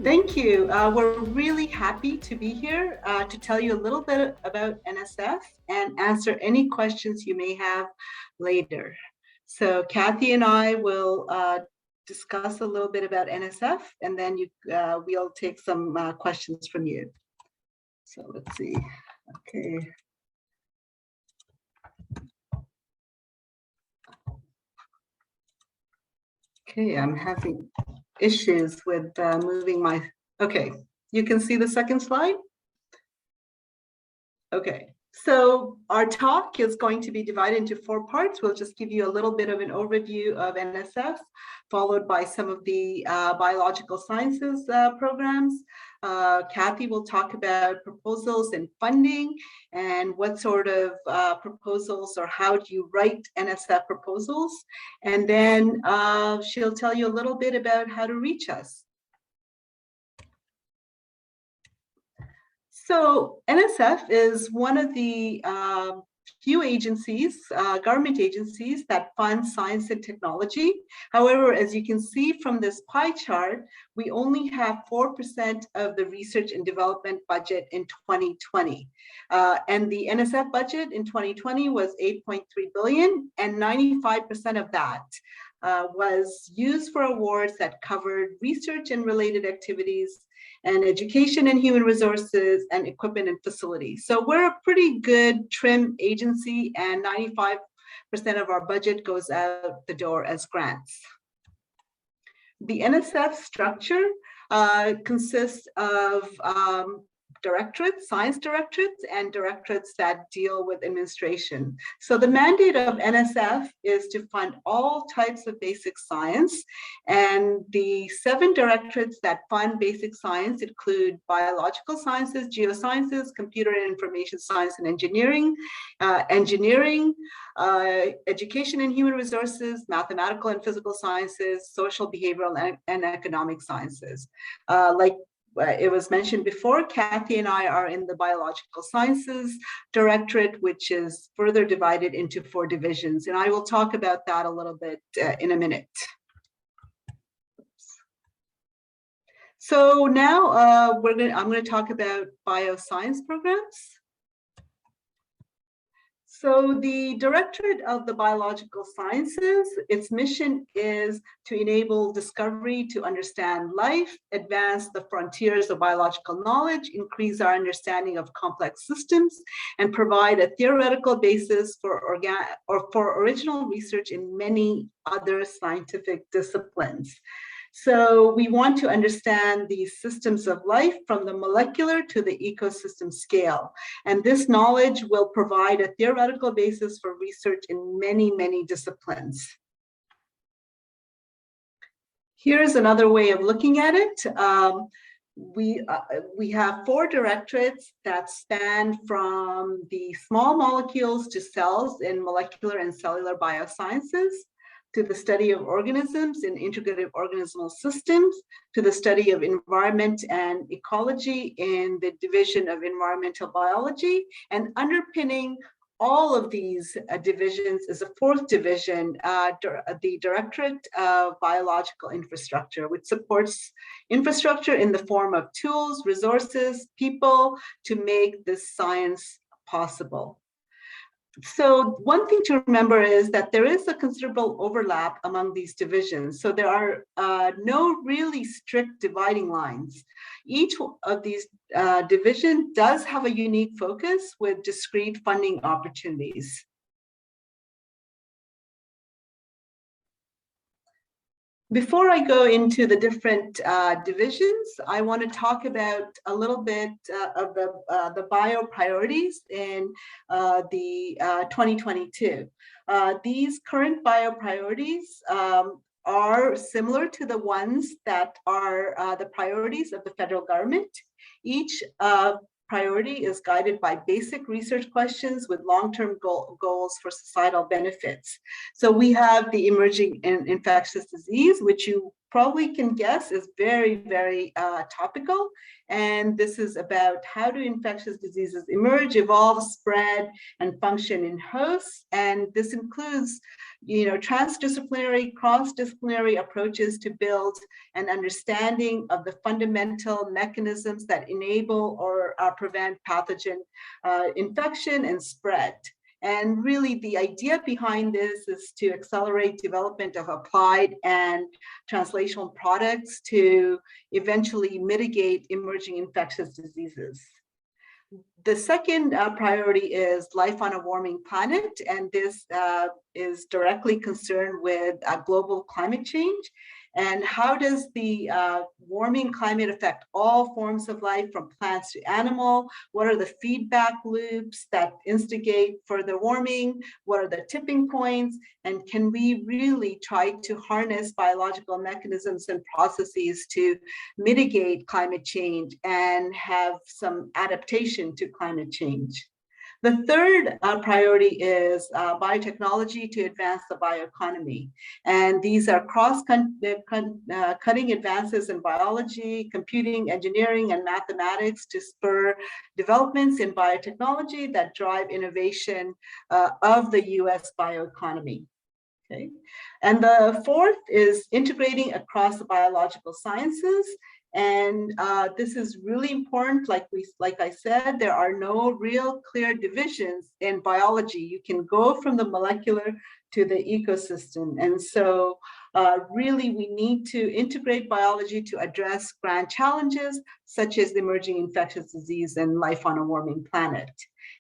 Thank you. We're really happy to be here to tell you a little bit about NSF and answer any questions you may have later. So Kathy and I will discuss a little bit about NSF, and then we'll take some questions from you. So let's see. Okay. Okay, I'm having issues with moving my, okay, you can see the second slide? Okay, so our talk is going to be divided into 4 parts. We'll just give you a little bit of an overview of NSF, followed by some of the biological sciences programs. Kathy will talk about proposals and funding and what sort of proposals or how do you write NSF proposals. And then she'll tell you a little bit about how to reach us. So NSF is one of the few agencies, government agencies that fund science and technology. However, as you can see from this pie chart, we only have 4% of the research and development budget in 2020. And the NSF budget in 2020 was 8.3 billion, and 95% of that was used for awards that covered research and related activities and education and human resources and equipment and facilities. So we're a pretty good trim agency, and 95% of our budget goes out the door as grants. The NSF structure consists of directorates, science directorates, and directorates that deal with administration. So the mandate of NSF is to fund all types of basic science, and the 7 directorates that fund basic science include biological sciences, geosciences, computer and information science and engineering, education and human resources, mathematical and physical sciences, social, behavioral, and economic sciences. Like it was mentioned before, Kathy and I are in the Biological Sciences Directorate, which is further divided into 4 divisions, and I will talk about that a little bit in a minute. So now I'm going to talk about bioscience programs. So the Directorate of the Biological Sciences, its mission is to enable discovery to understand life, advance the frontiers of biological knowledge, increase our understanding of complex systems, and provide a theoretical basis for original research in many other scientific disciplines. So we want to understand these systems of life from the molecular to the ecosystem scale. And this knowledge will provide a theoretical basis for research in many, many disciplines. Here's another way of looking at it. We have 4 directorates that span from the small molecules to cells in molecular and cellular biosciences, to the study of organisms in integrative organismal systems, to the study of environment and ecology in the division of environmental biology, and underpinning all of these divisions is a 4th division, the Directorate of Biological Infrastructure, which supports infrastructure in the form of tools, resources, people to make this science possible. So one thing to remember is that there is a considerable overlap among these divisions. So there are no really strict dividing lines. Each of these divisions does have a unique focus with discrete funding opportunities. Before I go into the different divisions, I want to talk about a little bit of the bio priorities in the 2022. These current bio priorities are similar to the ones that are the priorities of the federal government. Each priority is guided by basic research questions with long-term goals for societal benefits. So we have the emerging infectious disease, which you probably can guess, is very, very topical. And this is about how do infectious diseases emerge, evolve, spread, and function in hosts. And this includes, transdisciplinary, cross-disciplinary approaches to build an understanding of the fundamental mechanisms that enable or prevent pathogen infection and spread. And really the idea behind this is to accelerate development of applied and translational products to eventually mitigate emerging infectious diseases. The second priority is life on a warming planet, and this is directly concerned with global climate change. And how does the warming climate affect all forms of life, from plants to animal? What are the feedback loops that instigate further warming? What are the tipping points? And can we really try to harness biological mechanisms and processes to mitigate climate change and have some adaptation to climate change? The third priority is biotechnology to advance the bioeconomy. And these are cross-cutting advances in biology, computing, engineering, and mathematics to spur developments in biotechnology that drive innovation of the US bioeconomy. Okay. And the fourth is integrating across the biological sciences. And this is really important. Like I said, there are no real clear divisions in biology. You can go from the molecular to the ecosystem. And so really we need to integrate biology to address grand challenges such as the emerging infectious disease and life on a warming planet.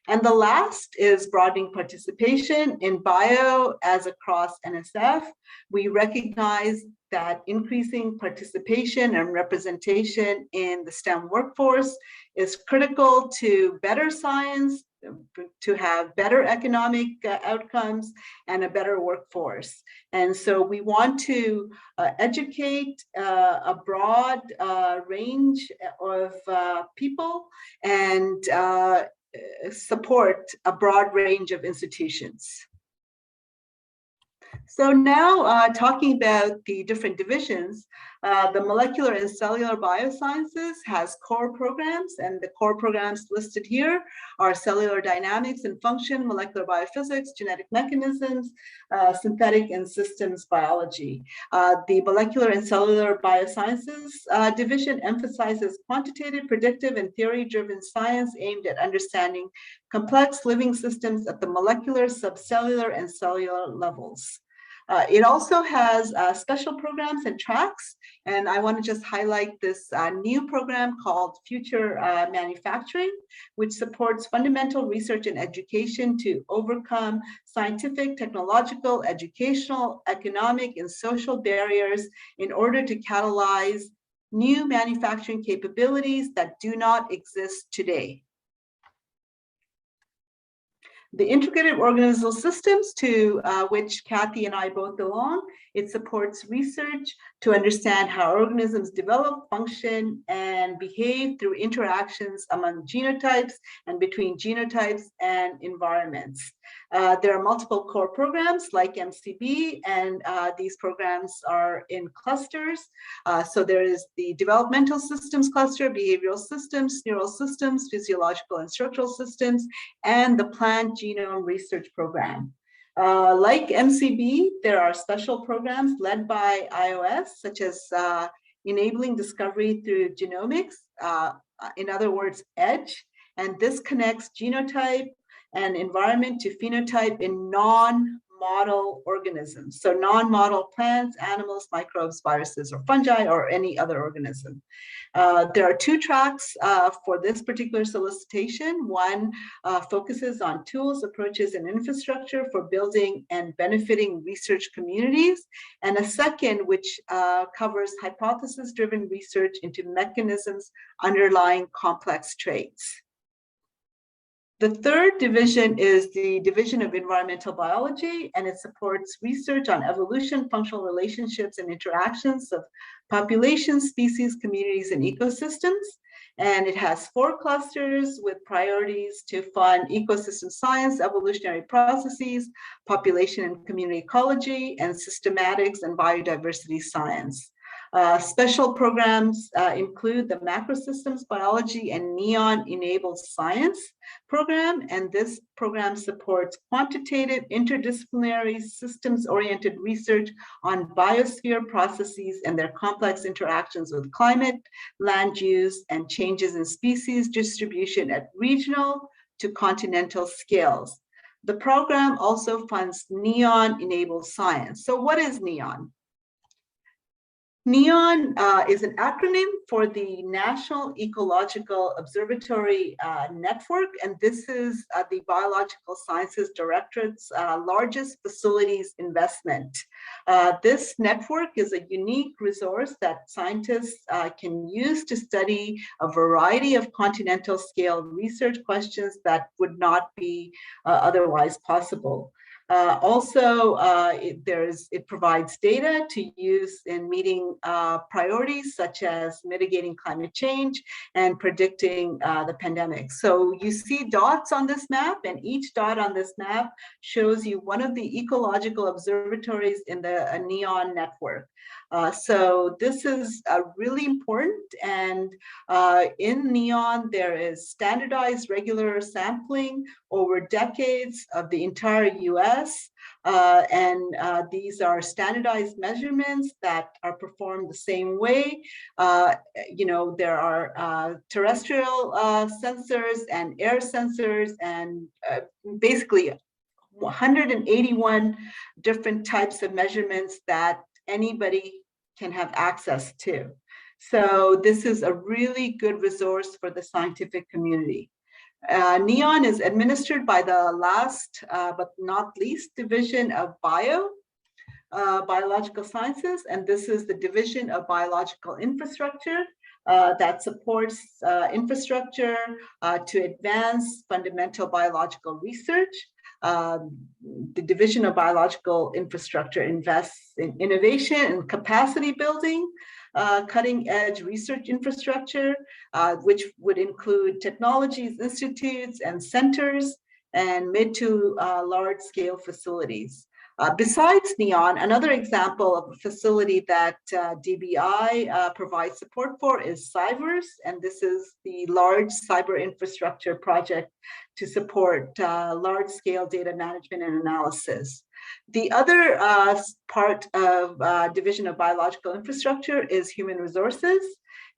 And the last is broadening participation in bio as across NSF. We recognize that increasing participation and representation in the STEM workforce is critical to better science, to have better economic outcomes, and a better workforce. And so we want to educate a broad range of people and support a broad range of institutions. So now talking about the different divisions, the molecular and cellular biosciences has core programs, and the core programs listed here are cellular dynamics and function, molecular biophysics, genetic mechanisms, synthetic and systems biology. The molecular and cellular biosciences division emphasizes quantitative, predictive, and theory-driven science aimed at understanding complex living systems at the molecular, subcellular, and cellular levels. It also has special programs and tracks, and I want to just highlight this new program called Future Manufacturing, which supports fundamental research and education to overcome scientific, technological, educational, economic, and social barriers in order to catalyze new manufacturing capabilities that do not exist today. The Integrative Organismal Systems, to which Kathy and I both belong, it supports research to understand how organisms develop, function, and behave through interactions among genotypes and between genotypes and environments. There are multiple core programs like MCB, and these programs are in clusters. So there is the Developmental Systems Cluster, Behavioral Systems, Neural Systems, Physiological and Structural Systems, and the Plant Genome Research Program. Like MCB, there are special programs led by iOS, such as enabling discovery through genomics, in other words, EDGE, and this connects genotype and environment to phenotype in non-model organisms. So non-model plants, animals, microbes, viruses, or fungi, or any other organism. There are two tracks for this particular solicitation. One focuses on tools, approaches, and infrastructure for building and benefiting research communities, and a second which covers hypothesis-driven research into mechanisms underlying complex traits. The third division is the Division of Environmental Biology, and it supports research on evolution, functional relationships, and interactions of populations, species, communities, and ecosystems. And it has 4 clusters with priorities to fund ecosystem science, evolutionary processes, population and community ecology, and systematics and biodiversity science. Special programs include the Macrosystems Biology and NEON Enabled Science program, and this program supports quantitative, interdisciplinary, systems-oriented research on biosphere processes and their complex interactions with climate, land use, and changes in species distribution at regional to continental scales. The program also funds NEON Enabled Science. So what is NEON? NEON is an acronym for the National Ecological Observatory Network, and this is the Biological Sciences Directorate's largest facilities investment. This network is a unique resource that scientists can use to study a variety of continental scale research questions that would not be otherwise possible. It provides data to use in meeting priorities such as mitigating climate change and predicting the pandemic. So you see dots on this map, and each dot on this map shows you one of the ecological observatories in the NEON network. So this is really important, and in NEON there is standardized regular sampling over decades of the entire US, and these are standardized measurements that are performed the same way. There are terrestrial sensors and air sensors, and basically 181 different types of measurements that anybody can have access to. So this is a really good resource for the scientific community. NEON is administered by the last but not least division of Biological Sciences, and this is the Division of Biological Infrastructure that supports infrastructure to advance fundamental biological research. The Division of Biological Infrastructure invests in innovation and capacity building, cutting-edge research infrastructure, which would include technologies, institutes, and centers, and mid to large-scale facilities. Besides NEON, another example of a facility that DBI provides support for is CYBERS, and this is the large cyber infrastructure project to support large-scale data management and analysis. The other part of Division of Biological Infrastructure is human resources.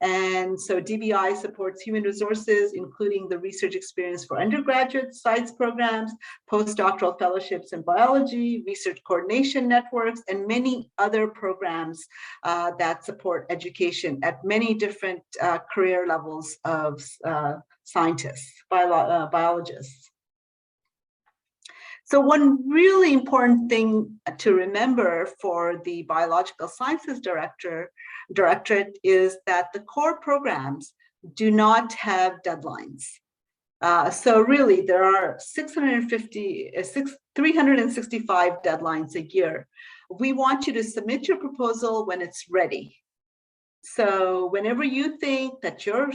And so DBI supports human resources, including the research experience for undergraduate science programs, postdoctoral fellowships in biology, research coordination networks, and many other programs that support education at many different career levels of scientists, biologists. So one really important thing to remember for the Biological Sciences Directorate is that the core programs do not have deadlines. So really there are 365 deadlines a year. We want you to submit your proposal when it's ready. So whenever you think that your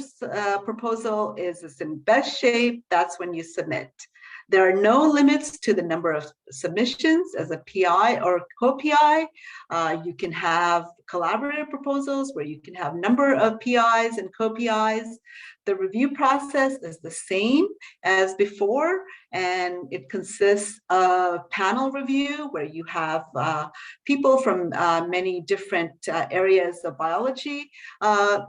proposal is in best shape, that's when you submit. There are no limits to the number of submissions as a PI or co-PI. You can have collaborative proposals where you can have a number of PIs and co-PIs. The review process is the same as before, and it consists of panel review where you have people from many different areas of biology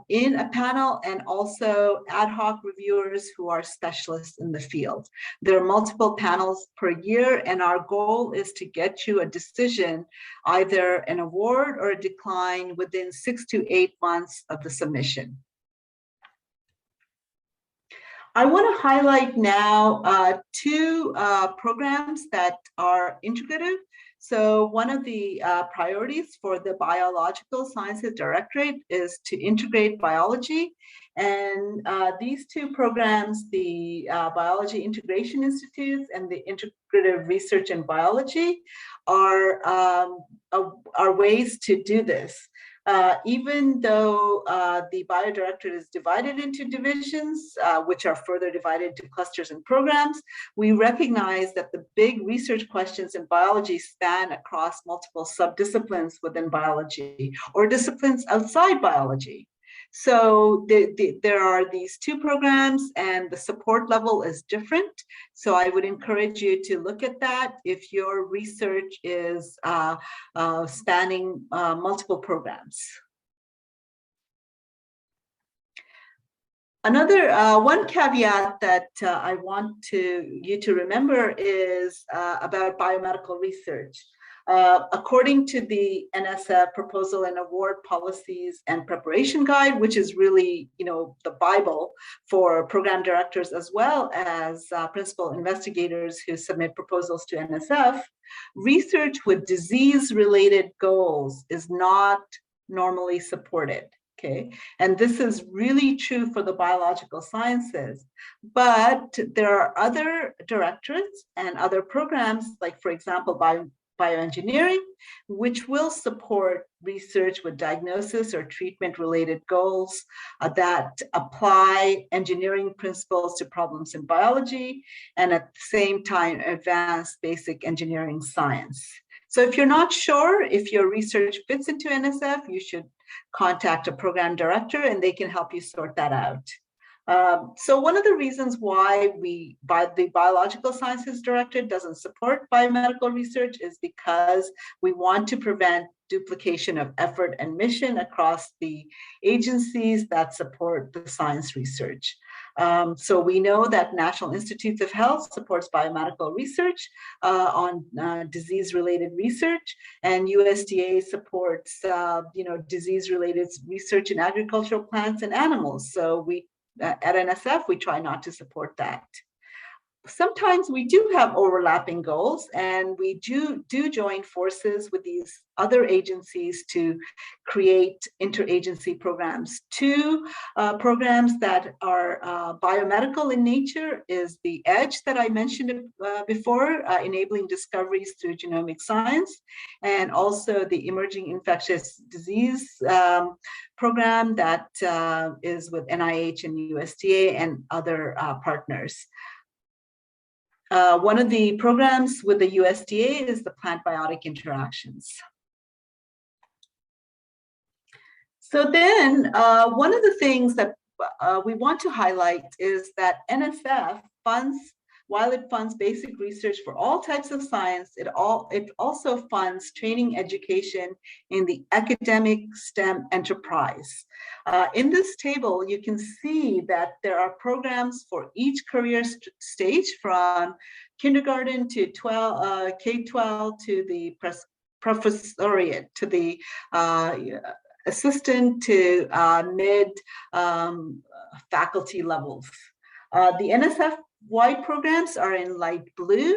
in a panel, and also ad hoc reviewers who are specialists in the field. There are multiple panels per year, and our goal is to get you a decision, either an award or a decline, within 6 to 8 months of the submission. I want to highlight now two programs that are integrative. So one of the priorities for the Biological Sciences Directorate is to integrate biology. And these two programs, the Biology Integration Institutes and the Integrative Research in Biology, are ways to do this. Even though the bio directorate is divided into divisions, which are further divided into clusters and programs, we recognize that the big research questions in biology span across multiple subdisciplines within biology or disciplines outside biology. So there are these two programs and the support level is different. So I would encourage you to look at that if your research is spanning multiple programs. Another one caveat that I want you to remember is about biomedical research. According to the NSF Proposal and Award Policies and Preparation Guide, which is really, the Bible for program directors as well as principal investigators who submit proposals to NSF, research with disease-related goals is not normally supported. Okay, and this is really true for the biological sciences, but there are other directorates and other programs, like for example, bioengineering, which will support research with diagnosis or treatment-related goals that apply engineering principles to problems in biology, and at the same time, advance basic engineering science. So if you're not sure if your research fits into NSF, you should contact a program director and they can help you sort that out. So one of the reasons why the Biological Sciences Directorate doesn't support biomedical research is because we want to prevent duplication of effort and mission across the agencies that support the science research. So we know that National Institutes of Health supports biomedical research on disease-related research, and USDA supports disease-related research in agricultural plants and animals. So we at NSF, we try not to support that. Sometimes we do have overlapping goals, and we do join forces with these other agencies to create interagency programs. Two programs that are biomedical in nature is the EDGE that I mentioned before, enabling discoveries through genomic science, and also the Emerging Infectious Disease program that is with NIH and USDA and other partners. One of the programs with the USDA is the Plant Biotic Interactions. So then one of the things that we want to highlight is that NSF funds, while it funds basic research for all types of science, it also funds training education in the academic STEM enterprise. In this table, you can see that there are programs for each career stage, from kindergarten to K-12 to the professoriate, to the assistant to mid faculty levels. The NSF-wide programs are in light blue,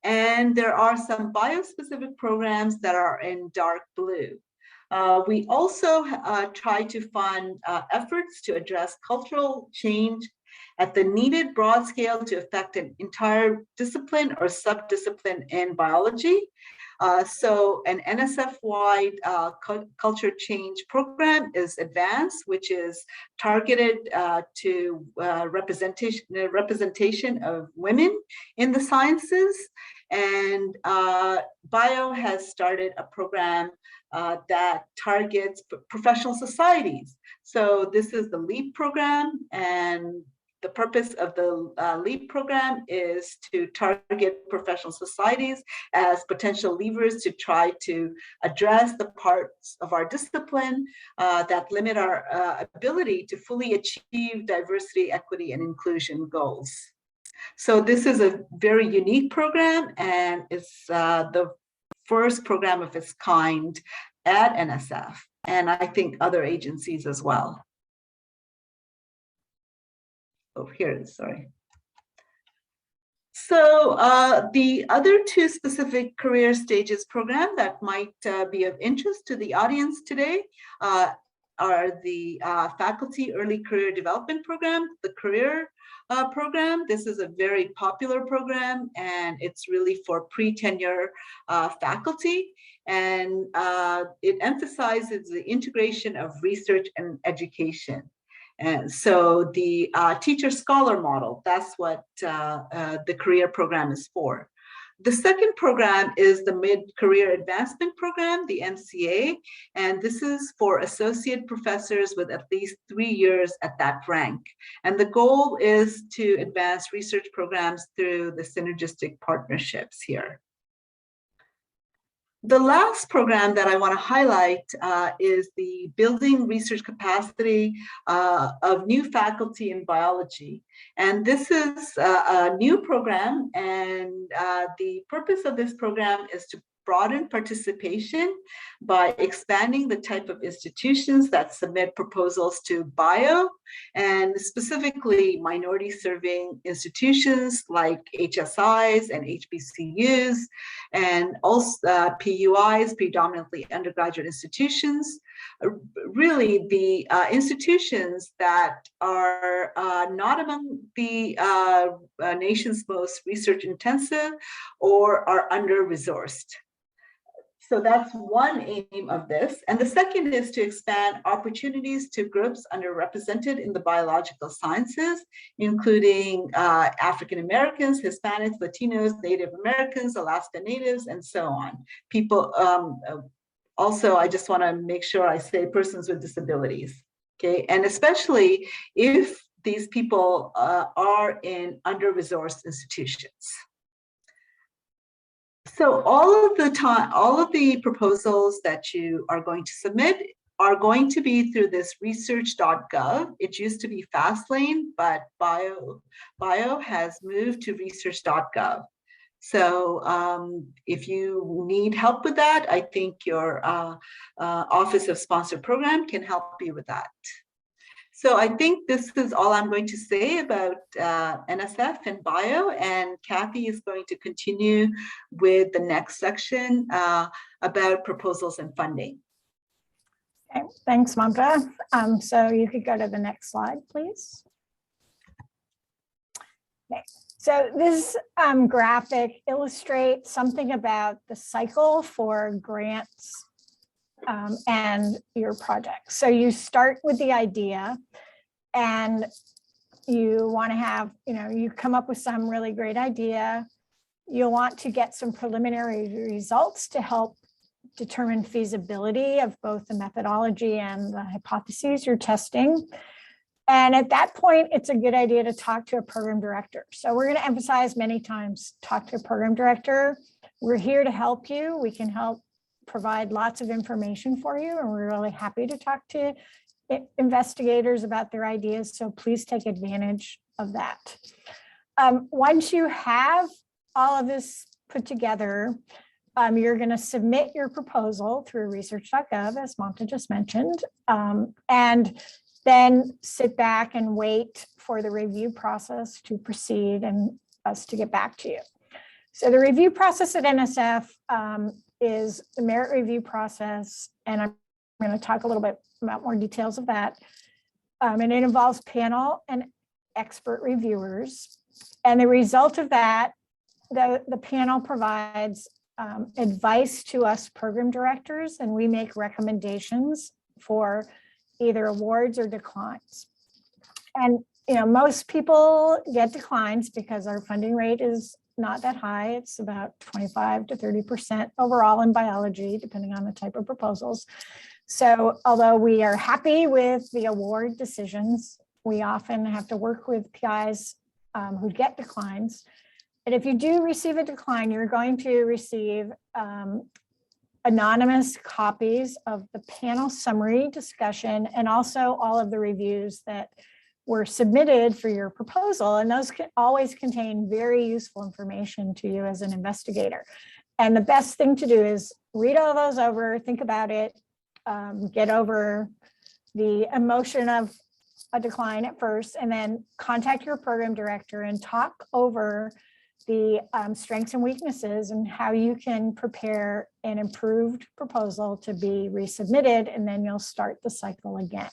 and there are some bio-specific programs that are in dark blue. We also try to fund efforts to address cultural change at the needed broad scale to affect an entire discipline or subdiscipline in biology. So an NSF-wide culture change program is advanced, which is targeted to representation of women in the sciences. And Bio has started a program that targets professional societies. So this is the LEAP program, and the purpose of the LEAP program is to target professional societies as potential levers to try to address the parts of our discipline that limit our ability to fully achieve diversity, equity, and inclusion goals. So this is a very unique program, and it's the first program of its kind at NSF, and I think other agencies as well. Oh, here it is, sorry. So the other two specific career stages program that might be of interest to the audience today are the Faculty Early Career Development Program, the Career program. This is a very popular program, and it's really for pre-tenure faculty. And it emphasizes the integration of research and education. And so the teacher scholar model, that's what the career program is for. The second program is the Mid-Career Advancement Program, the MCA, and this is for associate professors with at least 3 years at that rank. And the goal is to advance research programs through the synergistic partnerships here. The last program that I want to highlight is the Building Research Capacity of New Faculty in Biology. And this is a new program, and the purpose of this program is to broaden participation by expanding the type of institutions that submit proposals to BIO, and specifically minority serving institutions like HSIs and HBCUs, and also PUIs, predominantly undergraduate institutions. Really, the institutions that are not among the nation's most research intensive or are under-resourced. So that's one aim of this. And the second is to expand opportunities to groups underrepresented in the biological sciences, including African Americans, Hispanics, Latinos, Native Americans, Alaska Natives, and so on. People, also, I just want to make sure I say persons with disabilities, okay? And especially if these people are in under-resourced institutions. So all of the proposals that you are going to submit are going to be through this research.gov. It used to be Fastlane, but Bio has moved to research.gov. So if you need help with that, I think your Office of Sponsored Program can help you with that. So I think this is all I'm going to say about NSF and Bio, and Kathy is going to continue with the next section about proposals and funding. Okay, thanks, Mamta. So you could go to the next slide, please. Okay. So this graphic illustrates something about the cycle for grants and your project. So you start with the idea, and you want to have, you come up with some really great idea. You'll want to get some preliminary results to help determine feasibility of both the methodology and the hypotheses you're testing. And at that point, it's a good idea to talk to a program director. So we're going to emphasize many times, talk to a program director. We're here to help you. We can help provide lots of information for you, and we're really happy to talk to investigators about their ideas. So please take advantage of that. Once you have all of this put together, you're going to submit your proposal through research.gov, as Mamta just mentioned, and then sit back and wait for the review process to proceed and us to get back to you. So the review process at NSF is the merit review process, and I'm going to talk a little bit about more details of that. And it involves panel and expert reviewers. And the result of that, the panel provides advice to us program directors, and we make recommendations for either awards or declines. And most people get declines because our funding rate is not that high. It's about 25 to 30% overall in biology, depending on the type of proposals. So although we are happy with the award decisions, we often have to work with PIs who get declines. And if you do receive a decline, you're going to receive anonymous copies of the panel summary discussion and also all of the reviews that were submitted for your proposal. And those can always contain very useful information to you as an investigator. And the best thing to do is read all those over, think about it, get over the emotion of a decline at first, and then contact your program director and talk over the strengths and weaknesses and how you can prepare an improved proposal to be resubmitted, and then you'll start the cycle again.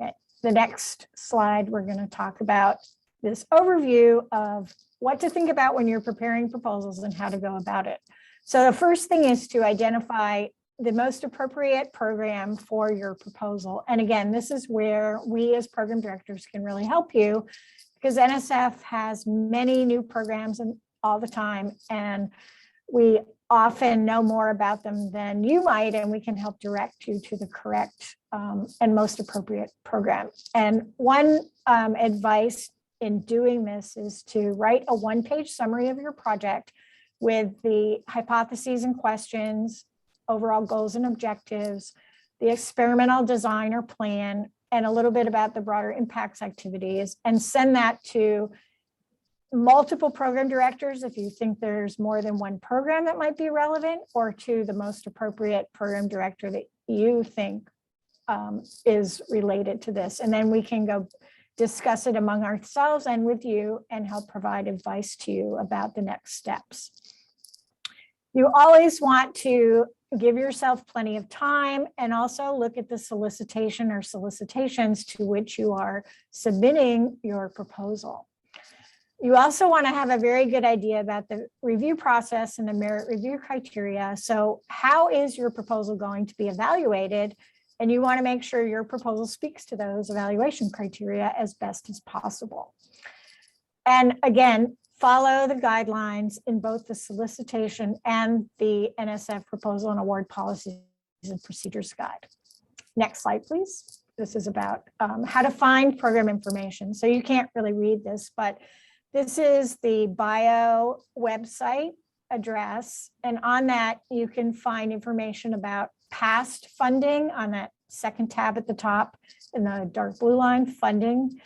Okay. The next slide, we're going to talk about this overview of what to think about when you're preparing proposals and how to go about it. So the first thing is to identify the most appropriate program for your proposal. And again, this is where we as program directors can really help you, because NSF has many new programs all the time, and we often know more about them than you might, and we can help direct you to the correct and most appropriate program. And one advice in doing this is to write a one-page summary of your project with the hypotheses and questions, overall goals and objectives, the experimental design or plan, and a little bit about the broader impacts activities, and send that to multiple program directors if you think there's more than one program that might be relevant, or to the most appropriate program director that you think is related to this. And then we can go discuss it among ourselves and with you and help provide advice to you about the next steps. You always want to give yourself plenty of time and also look at the solicitation or solicitations to which you are submitting your proposal. You also want to have a very good idea about the review process and the merit review criteria. So how is your proposal going to be evaluated? And you want to make sure your proposal speaks to those evaluation criteria as best as possible. And again, follow the guidelines in both the solicitation and the NSF Proposal and Award Policies and Procedures Guide. Next slide, please. This is about how to find program information. So you can't really read this, but this is the BIO website address. And on that, you can find information about past funding on that second tab at the top in the dark blue line, funding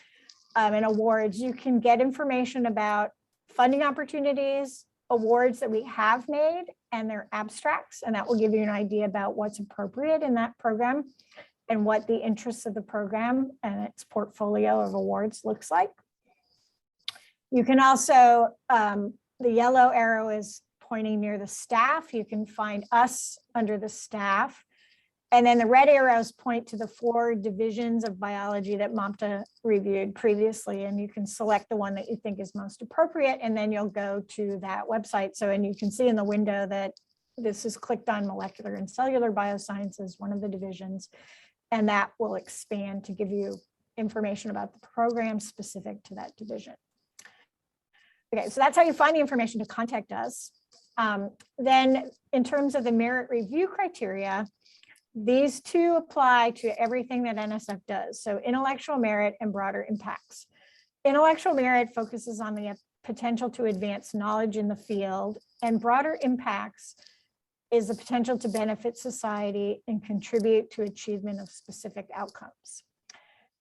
and awards. You can get information about funding opportunities, awards that we have made, and their abstracts. And that will give you an idea about what's appropriate in that program and what the interests of the program and its portfolio of awards looks like. You can also, the yellow arrow is pointing near the staff. You can find us under the staff. And then the red arrows point to the 4 divisions of biology that Mamta reviewed previously. And you can select the one that you think is most appropriate, and then you'll go to that website. So, and you can see in the window that this is clicked on molecular and cellular biosciences, one of the divisions, and that will expand to give you information about the program specific to that division. Okay, so that's how you find the information to contact us. Then in terms of the merit review criteria, these 2 apply to everything that NSF does. So intellectual merit and broader impacts. Intellectual merit focuses on the potential to advance knowledge in the field, and broader impacts is the potential to benefit society and contribute to achievement of specific outcomes.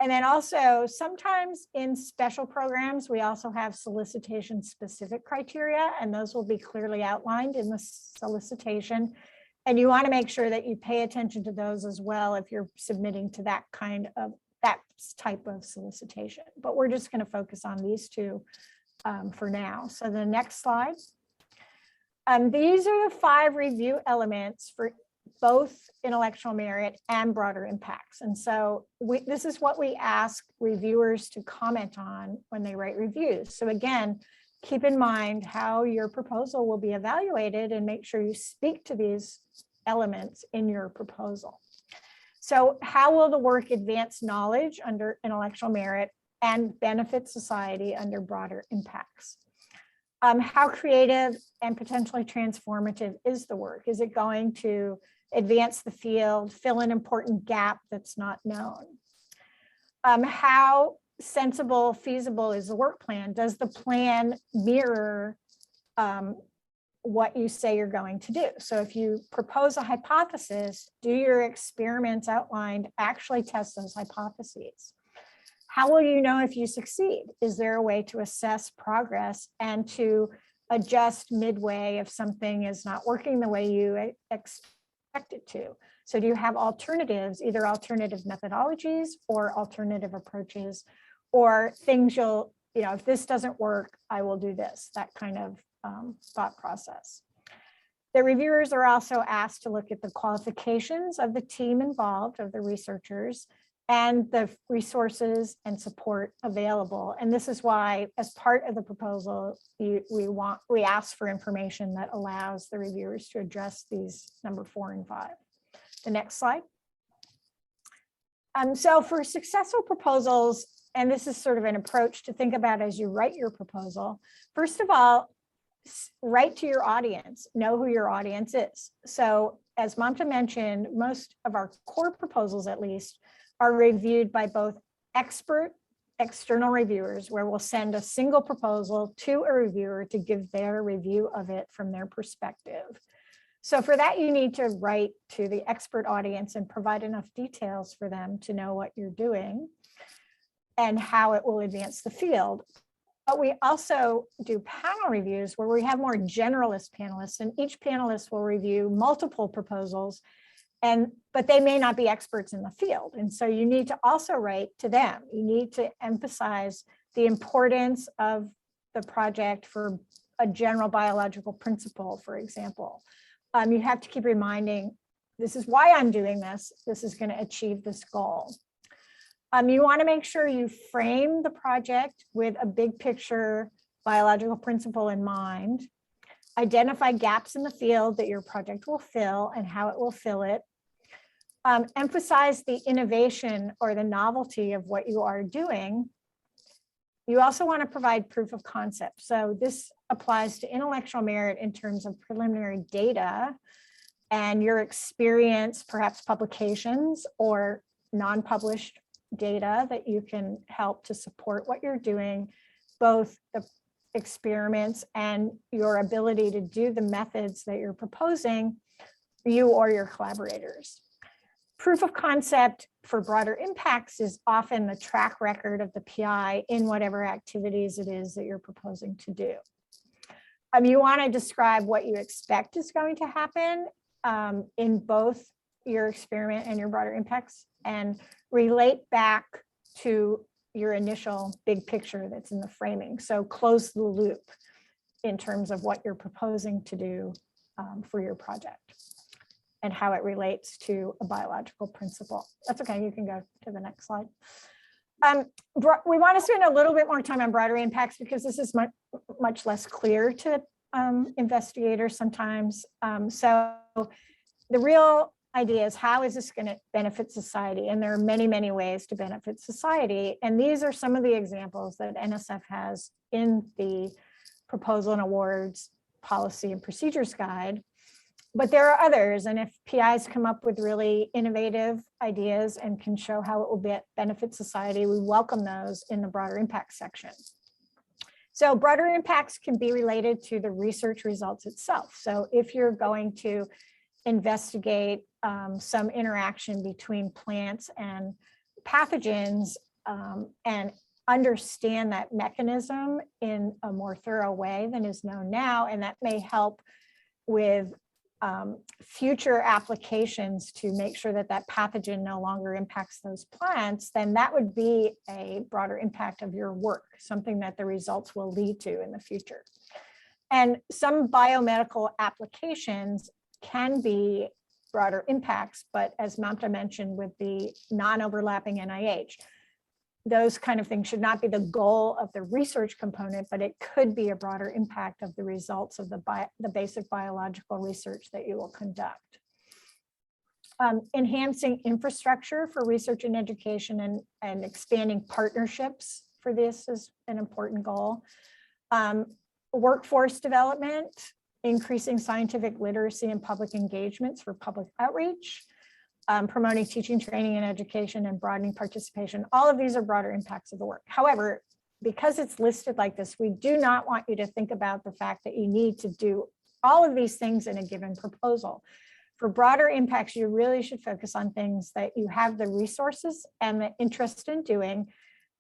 And then also sometimes in special programs, we also have solicitation specific criteria, and those will be clearly outlined in the solicitation. And you want to make sure that you pay attention to those as well if you're submitting to that type of solicitation. But we're just going to focus on these 2 for now. So the next slide. These are the 5 review elements for both intellectual merit and broader impacts. And so this is what we ask reviewers to comment on when they write reviews. So again, keep in mind how your proposal will be evaluated and make sure you speak to these elements in your proposal. So how will the work advance knowledge under intellectual merit and benefit society under broader impacts? How creative and potentially transformative is the work? Is it going to advance the field, fill an important gap that's not known? How sensible, feasible is the work plan? Does the plan mirror what you say you're going to do? So if you propose a hypothesis, do your experiments outlined actually test those hypotheses? How will you know if you succeed? Is there a way to assess progress and to adjust midway if something is not working the way you expect it to? So do you have alternatives, either alternative methodologies or alternative approaches, or things you'll if this doesn't work, I will do this, that kind of thought process. The reviewers are also asked to look at the qualifications of the team involved, of the researchers, and the resources and support available. And this is why, as part of the proposal, we ask for information that allows the reviewers to address these number 4 and 5. The next slide. So for successful proposals, and this is sort of an approach to think about as you write your proposal, first of all, write to your audience, know who your audience is. So as Mamta mentioned, most of our core proposals, at least, are reviewed by both expert external reviewers, where we'll send a single proposal to a reviewer to give their review of it from their perspective. So for that, you need to write to the expert audience and provide enough details for them to know what you're doing and how it will advance the field. But we also do panel reviews where we have more generalist panelists, and each panelist will review multiple proposals, but they may not be experts in the field. And so you need to also write to them. You need to emphasize the importance of the project for a general biological principle, for example. You have to keep reminding, this is why I'm doing this. This is going to achieve this goal. You want to make sure you frame the project with a big picture biological principle in mind. Identify gaps in the field that your project will fill and how it will fill it. Emphasize the innovation or the novelty of what you are doing. You also want to provide proof of concept. So this applies to intellectual merit in terms of preliminary data and your experience, perhaps publications or non-published data that you can help to support what you're doing, both the experiments and your ability to do the methods that you're proposing, you or your collaborators. Proof of concept for broader impacts is often the track record of the PI in whatever activities it is that you're proposing to do. You want to describe what you expect is going to happen in both your experiment and your broader impacts, and relate back to your initial big picture that's in the framing. So close the loop in terms of what you're proposing to do for your project and how it relates to a biological principle. That's okay, you can go to the next slide. We want to spend a little bit more time on broader impacts because this is much less clear to investigators sometimes. So the real idea is, how is this going to benefit society? And there are many, many ways to benefit society. And these are some of the examples that NSF has in the Proposal and Awards Policy and Procedures Guide. But there are others, and if PIs come up with really innovative ideas and can show how it will benefit society, we welcome those in the broader impact section. So broader impacts can be related to the research results itself. So if you're going to investigate some interaction between plants and pathogens and understand that mechanism in a more thorough way than is known now, and that may help with future applications to make sure that that pathogen no longer impacts those plants, then that would be a broader impact of your work, something that the results will lead to in the future. And some biomedical applications can be broader impacts, but as Mamta mentioned with the non-overlapping NIH, those kind of things should not be the goal of the research component, but it could be a broader impact of the results of the basic biological research that you will conduct. Enhancing infrastructure for research and education and expanding partnerships for this is an important goal. Workforce development, increasing scientific literacy and public engagements for public outreach. Promoting teaching, training, and education, and broadening participation. All of these are broader impacts of the work. However, because it's listed like this, we do not want you to think about the fact that you need to do all of these things in a given proposal. For broader impacts, you really should focus on things that you have the resources and the interest in doing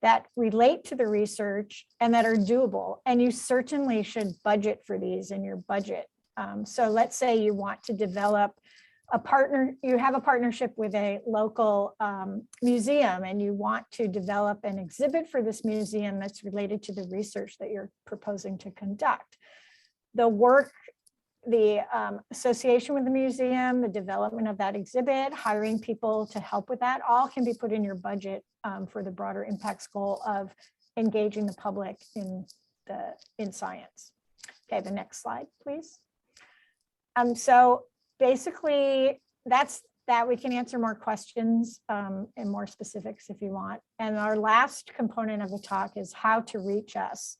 that relate to the research and that are doable. And you certainly should budget for these in your budget. So let's say you want to develop you have a partnership with a local museum and you want to develop an exhibit for this museum that's related to the research that you're proposing to conduct. The association with the museum, the development of that exhibit, hiring people to help with that, all can be put in your budget for the broader impacts goal of engaging the public in science. Okay, the next slide, please. So basically, that's that. We can answer more questions and more specifics if you want. And our last component of the talk is how to reach us.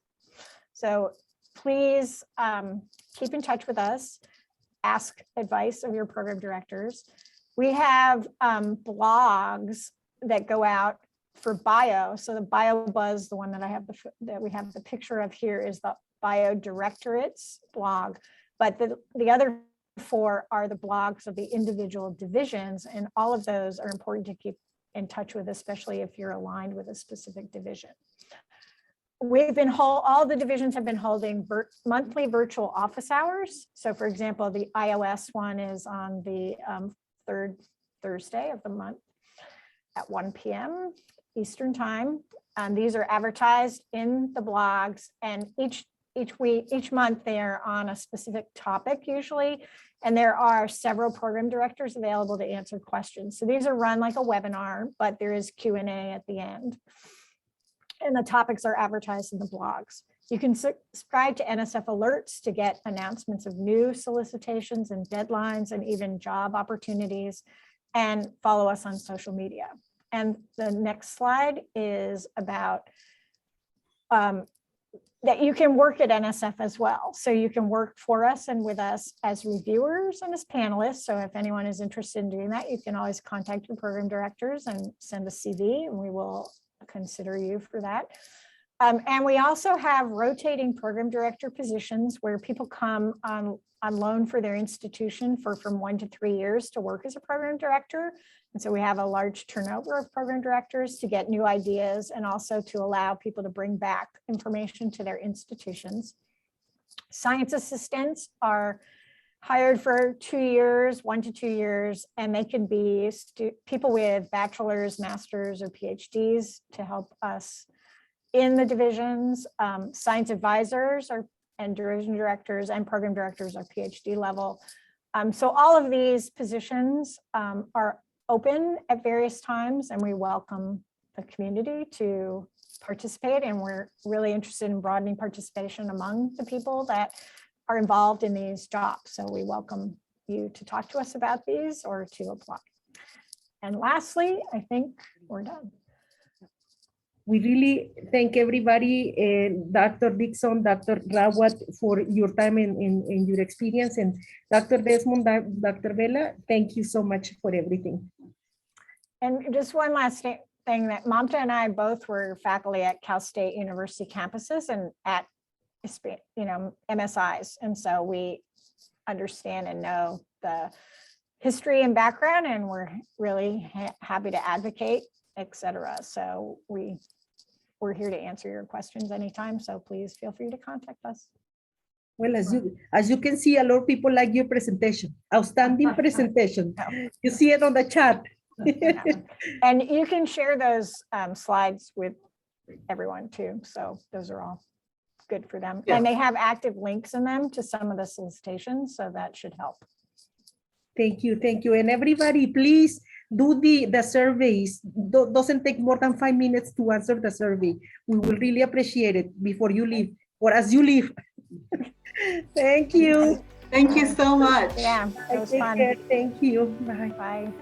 So please keep in touch with us, ask advice of your program directors. We have blogs that go out for bio. So the Bio Buzz, the one that we have the picture of here, is the Bio Directorate's blog, but the other 4 are the blogs of the individual divisions, and all of those are important to keep in touch with, especially if you're aligned with a specific division. All the divisions have been holding monthly virtual office hours. So for example, the iOS one is on the 3rd Thursday of the month at 1 p.m. Eastern time. These are advertised in the blogs, and each month they are on a specific topic usually, and there are several program directors available to answer questions. So these are run like a webinar, but there is Q&A at the end. And the topics are advertised in the blogs. You can subscribe to NSF alerts to get announcements of new solicitations and deadlines and even job opportunities, and follow us on social media. And the next slide is about that you can work at NSF as well. So you can work for us and with us as reviewers and as panelists. So if anyone is interested in doing that, you can always contact your program directors and send a CV, and we will consider you for that. And we also have rotating program director positions where people come on loan for their institution for from 1 to 3 years to work as a program director. And so we have a large turnover of program directors to get new ideas and also to allow people to bring back information to their institutions. Science assistants are hired for 2 years, 1 to 2 years, and they can be people with bachelor's, master's, or PhDs to help us in the divisions. Science advisors and division directors and program directors are PhD level. So all of these positions are open at various times, and we welcome the community to participate, and we're really interested in broadening participation among the people that are involved in these jobs. So we welcome you to talk to us about these or to apply. And lastly, I think we're done. We really thank everybody, Dr. Dixon, Dr. Rawat, for your time and your experience, and Dr. Desmond, Dr. Vela, thank you so much for everything. And just one last thing, that Mamta and I both were faculty at Cal State University campuses and at MSIs, and so we understand and know the history and background, and we're really happy to advocate, etc. So we're here to answer your questions anytime, so please feel free to contact us. Well, as you can see, a lot of people like your presentation. Outstanding presentation. You see it on the chat. And you can share those slides with everyone too, so those are all good for them. Yeah. And they have active links in them to some of the solicitations, so that should help. Thank you, thank you. And everybody, please do the surveys. Doesn't take more than 5 minutes to answer the survey. We will really appreciate it before you leave or as you leave. Thank you. Thank you so much. Yeah, it was fun. Thank you. Bye. Bye.